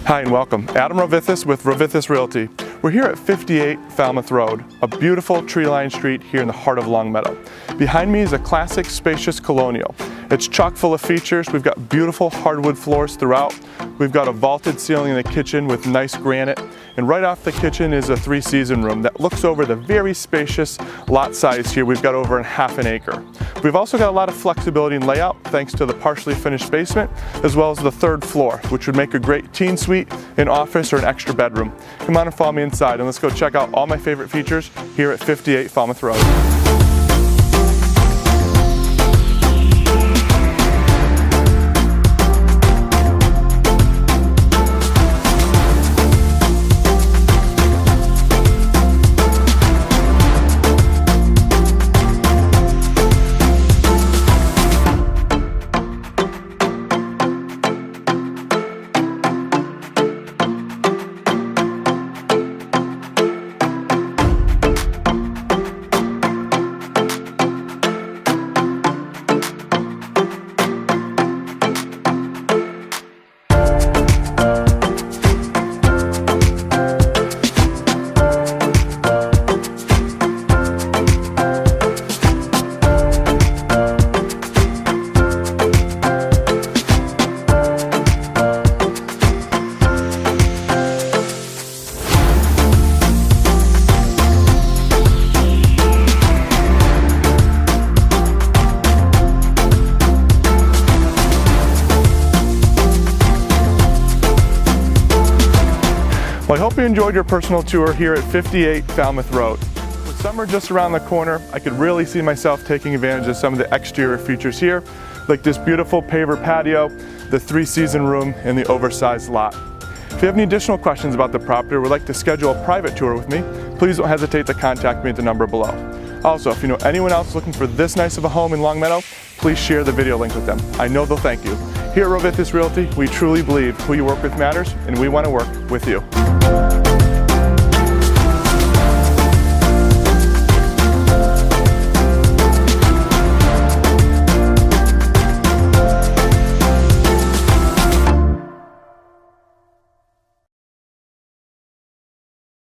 Hi and welcome. Adam Rovithis with Rovithis Realty. We're here at 58 Falmouth Road, a beautiful tree-lined street here in the heart of Longmeadow. Behind me is a classic, spacious Colonial. It's chock full of features. We've got beautiful hardwood floors throughout. We've got a vaulted ceiling in the kitchen with nice granite. And right off the kitchen is a 3-season room that looks over the very spacious lot size here. We've got over half an acre. We've also got a lot of flexibility in layout thanks to the partially finished basement as well as the third floor, which would make a great teen suite, an office, or an extra bedroom. Come on and follow me inside and let's go check out all my favorite features here at 58 Falmouth Road. Well, I hope you enjoyed your personal tour here at 58 Falmouth Road. With summer just around the corner, I could really see myself taking advantage of some of the exterior features here, like this beautiful paver patio, the 3-season room, and the oversized lot. If you have any additional questions about the property or would like to schedule a private tour with me, please don't hesitate to contact me at the number below. Also, if you know anyone else looking for this nice of a home in Longmeadow, please share the video link with them. I know they'll thank you. Here at Rovithis Realty, we truly believe who you work with matters, and we want to work with you.